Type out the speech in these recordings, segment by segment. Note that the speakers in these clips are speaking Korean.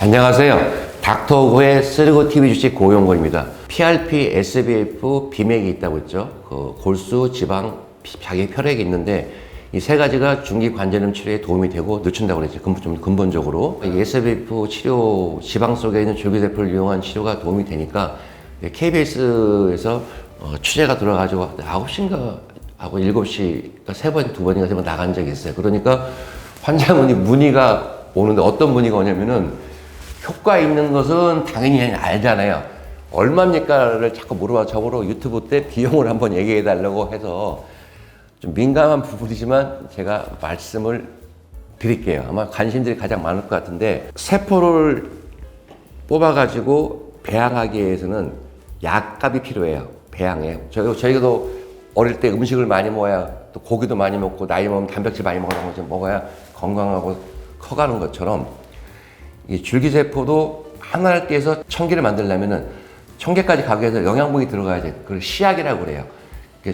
안녕하세요. 닥터고의 쓰리고 TV 주식 고용고입니다. PRP, SBF, 비맥이 있다고 했죠. 그 골수, 지방, 자기 혈액이 있는데 이 세 가지가 중기 관절염 치료에 도움이 되고 늦춘다고 그랬죠. 좀 근본적으로. 이 SBF 치료, 지방 속에 있는 줄기세포를 이용한 치료가 도움이 되니까 KBS에서 취재가 들어가지고 9시인가 하고 7시, 세 번, 두 번인가 세 번 나간 적이 있어요. 그러니까 환자분이 문의가 오는데 어떤 문의가 오냐면은 효과 있는 것은 당연히 알잖아요. 얼마입니까를 자꾸 물어봐. 저보러 유튜브 때 비용을 한번 얘기해 달라고 해서 좀 민감한 부분이지만 제가 말씀을 드릴게요. 아마 관심들이 가장 많을 것 같은데, 세포를 뽑아가지고 배양하기 위해서는 약값이 필요해요. 배양에. 저희도 어릴 때 음식을 많이 먹어야, 또 고기도 많이 먹고, 나이 먹으면 단백질 많이 먹어야 건강하고 커가는 것처럼, 이 줄기세포도 하나를 떼서 1000개를 만들려면은 1000개까지 가기 위해서 영양분이 들어가야 돼. 그걸 씨앗이라고 그래요.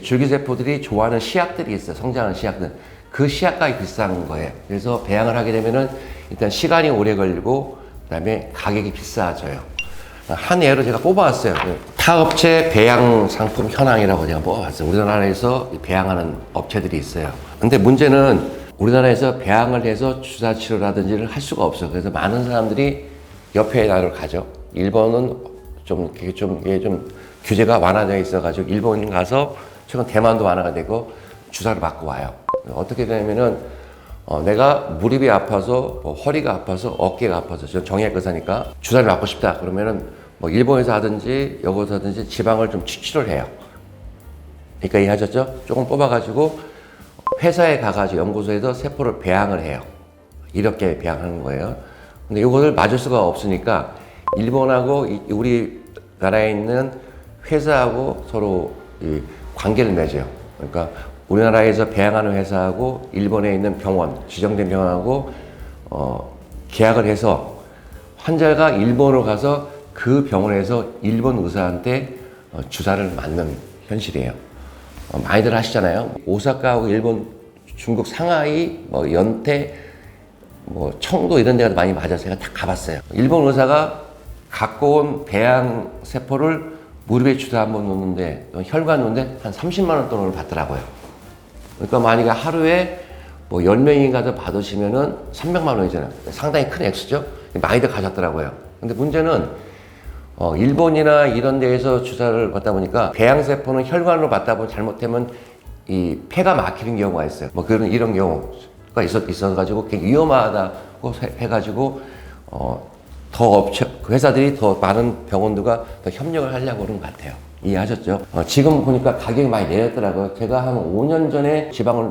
줄기세포들이 좋아하는 씨앗들이 있어요. 성장하는 씨앗들. 그 씨앗값이 비싼 거예요. 그래서 배양을 하게 되면은 일단 시간이 오래 걸리고, 그 다음에 가격이 비싸져요. 한 예로 제가 뽑아왔어요. 타업체 배양 상품 현황이라고 제가 뽑아왔어요. 우리나라에서 배양하는 업체들이 있어요. 근데 문제는 우리나라에서 배양을 해서 주사 치료라든지를 할 수가 없어요. 그래서 많은 사람들이 옆에 나라를 가죠. 일본은 좀 규제가 완화되어 있어가지고 일본 가서 최근 대만도 완화가 되고 주사를 맞고 와요. 어떻게 되냐면은 내가 무릎이 아파서 허리가 아파서 어깨가 아파서 저는 정형외과 의사니까 주사를 맞고 싶다 그러면은 일본에서 하든지 여기서 하든지 지방을 좀 치료를 해요. 그러니까 이해하셨죠? 조금 뽑아가지고 회사에 가가지고 연구소에서 세포를 배양을 해요. 이렇게 배양하는 거예요. 근데 이거를 맞을 수가 없으니까 일본하고 우리나라에 있는 회사하고 서로 이 관계를 맺어요. 그러니까 우리나라에서 배양하는 회사하고 일본에 있는 병원, 지정된 병원하고 계약을 해서 환자가 일본으로 가서 그 병원에서 일본 의사한테 주사를 맞는 현실이에요. 많이들 하시잖아요. 오사카하고 일본, 중국 상하이, 연태, 청도 이런 데가 많이 맞아서 제가 다 가봤어요. 일본 의사가 갖고 온 배양 세포를 무릎에 주사 한번 놓는데, 혈관 놓는데 한 30만 원 돈을 받더라고요. 그러니까 만약에 하루에 10명이 가서 받으시면은 300만 원이잖아요. 상당히 큰 액수죠? 많이들 가셨더라고요. 근데 문제는, 일본이나 이런 데에서 주사를 받다 보니까 배양세포는 혈관으로 받다 보면 잘못하면 이 폐가 막히는 경우가 있어요. 이런 경우가 있어가지고 굉장히 위험하다고 해가지고, 회사들이 더 많은 병원들과 더 협력을 하려고 그런 것 같아요. 이해하셨죠? 지금 보니까 가격이 많이 내렸더라고요. 제가 한 5년 전에 지방을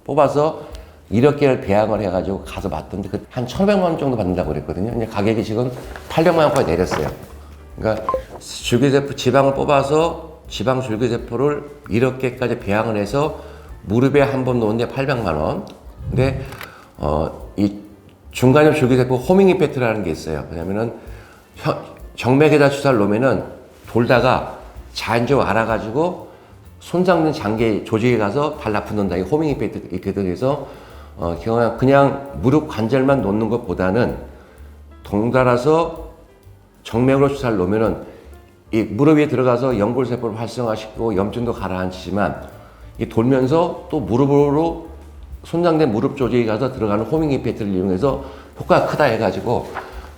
뽑아서 1억 개를 배양을 해가지고 가서 맞던데 한 1,500만 원 정도 받는다고 그랬거든요. 근데 가격이 지금 800만 원까지 내렸어요. 그러니까 줄기세포 지방을 뽑아서 지방 줄기세포를 1억 개까지 배양을 해서 무릎에 한 번 놓는데 800만 원. 근데 이 중간염 줄기세포 호밍 이펙트라는 게 있어요. 왜냐면은 정맥에다 주사를 놓으면은 돌다가 자연적으로 알아가지고 손상된 장기 조직에 가서 달라붙는다. 이 호밍 이펙트 해서 그냥 무릎 관절만 놓는 것보다는 동달아서 정맥으로 주사를 놓으면은 이 무릎에 들어가서 연골세포를 활성화시키고 염증도 가라앉히지만 이 돌면서 또 무릎으로 손상된 무릎 조직에 가서 들어가는 호밍 이펙트를 이용해서 효과가 크다 해가지고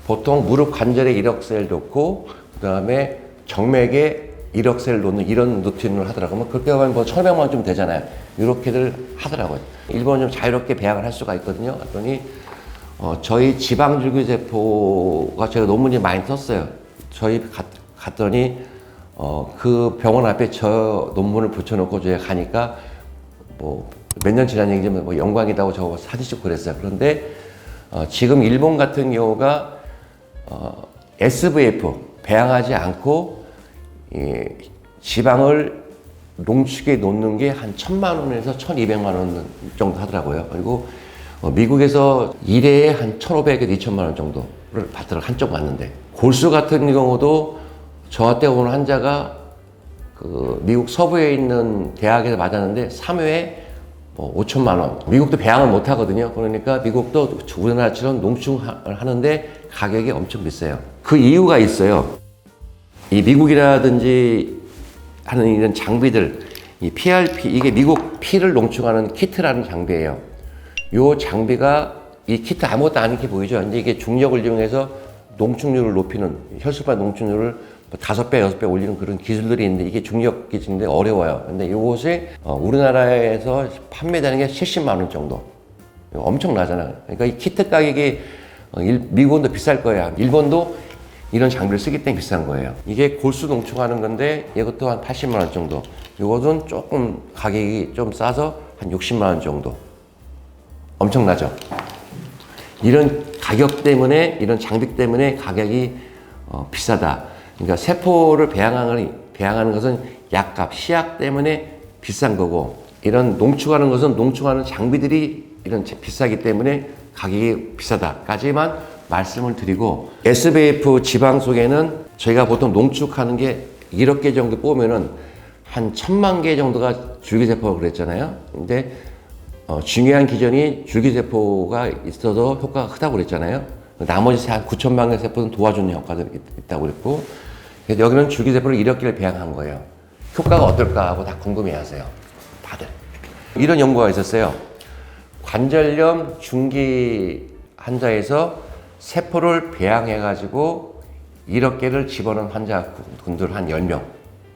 보통 무릎 관절에 1억 셀 놓고 그 다음에 정맥에 1억 셀 놓는 이런 루틴을 하더라고요. 그렇게 하면 1,500만 원 좀 되잖아요. 이렇게들 하더라고요. 일본은 좀 자유롭게 배양을 할 수가 있거든요. 그랬더니 저희 지방줄기세포가 제가 논문이 많이 썼어요. 저희 갔더니 그 병원 앞에 저 논문을 붙여놓고 저희 가니까 몇 년 지난 얘기지만 영광이다고 저거 사진 찍고 그랬어요. 그런데 지금 일본 같은 경우가 SVF 배양하지 않고 지방을 농축에 놓는 게 한 1,000만 원에서 1,200만 원 정도 하더라고요. 그리고 미국에서 1회에 한 1,500에서 2,000만 원 정도를 받더라고요. 한쪽 맞는데. 골수 같은 경우도 저한테 온 환자가 미국 서부에 있는 대학에서 맞았는데 3회에 뭐 5천만 원. 미국도 배양을 못 하거든요. 그러니까 미국도 우리나라처럼 농축을 하는데 가격이 엄청 비싸요. 그 이유가 있어요. 이 미국이라든지 하는 이런 장비들, 이 PRP, 이게 미국 피를 농축하는 키트라는 장비예요. 요 장비가 이 키트 아무것도 아니게 보이죠. 근데 이게 중력을 이용해서 농축률을 높이는, 혈소판 농축률을 5배, 6배 올리는 그런 기술들이 있는데 이게 중력 기술인데 어려워요. 근데 이것이 우리나라에서 판매되는 게 70만 원 정도. 엄청나잖아요. 그러니까 이 키트 가격이 미국도 비쌀 거예요. 일본도 이런 장비를 쓰기 때문에 비싼 거예요. 이게 골수 농축하는 건데 이것도 한 80만 원 정도. 이것은 조금 가격이 좀 싸서 한 60만 원 정도. 엄청나죠? 이런 가격 때문에, 이런 장비 때문에 가격이 비싸다. 그러니까 세포를 배양하는 것은 약값, 시약 때문에 비싼 거고, 이런 농축하는 것은 농축하는 장비들이 이런 비싸기 때문에 가격이 비싸다까지만 말씀을 드리고, SBF 지방 속에는 저희가 보통 농축하는 게 1억 개 정도 뽑으면은 한 1000만 개 정도가 줄기세포라고 그랬잖아요. 근데 중요한 기전이 줄기세포가 있어서 효과가 크다고 그랬잖아요. 나머지 한 9천만 개 세포는 도와주는 효과도 있다고 그랬고, 그래서 여기는 줄기세포를 1억 개를 배양한 거예요. 효과가 어떨까 하고 다 궁금해 하세요. 다들. 이런 연구가 있었어요. 관절염 중기 환자에서 세포를 배양해가지고 1억 개를 집어넣은 환자분들 한 10명.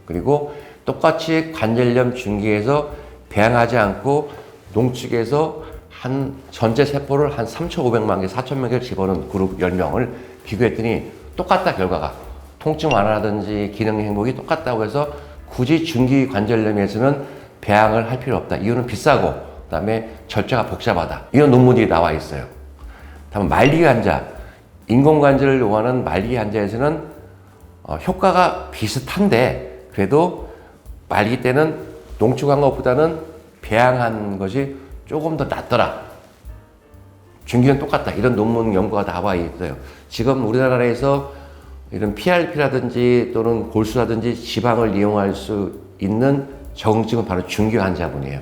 그리고 똑같이 관절염 중기에서 배양하지 않고 농축해서 한 전체 세포를 한 3,500만 개, 4,000만 개를 집어넣은 그룹 10명을 비교했더니 똑같다, 결과가. 통증 완화라든지 기능 행복이 똑같다고 해서 굳이 중기 관절염에서는 배양을 할 필요 없다. 이유는 비싸고, 그 다음에 절차가 복잡하다. 이런 논문이 나와 있어요. 다음 말기 환자, 인공관절을 요구하는 말기 환자에서는 효과가 비슷한데 그래도 말기 때는 농축한 것보다는 배양한 것이 조금 더 낫더라. 중기는 똑같다. 이런 논문 연구가 나와 있어요. 지금 우리나라에서 이런 PRP라든지 또는 골수라든지 지방을 이용할 수 있는 적응증은 바로 중기 환자분이에요.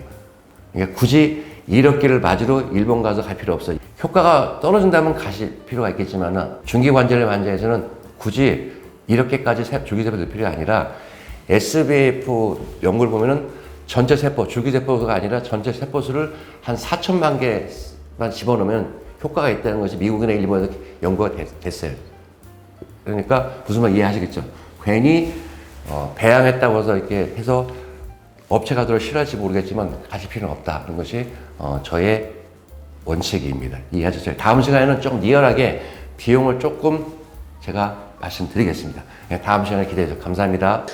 그러니까 굳이 1억 개를 맞으러 일본 가서 갈 필요 없어요. 효과가 떨어진다면 가실 필요가 있겠지만 중기 관절염 환자에서는 굳이 1억 개까지 줄기세포 넣을 필요가 아니라 SBF 연구를 보면은 전체 세포, 줄기세포가 아니라 전체 세포수를 한 4천만 개만 집어넣으면 효과가 있다는 것이 미국이나 일본에서 연구가 됐어요. 그러니까 무슨 말 이해하시겠죠? 괜히 배양했다고 해서 이렇게 해서 업체가 들어 싫어할지 모르겠지만 가실 필요는 없다. 그런 것이 저의 원칙입니다. 이해하셨어요? 다음 시간에는 좀 리얼하게 비용을 조금 제가 말씀드리겠습니다. 다음 시간에 기대해 주셔서 감사합니다.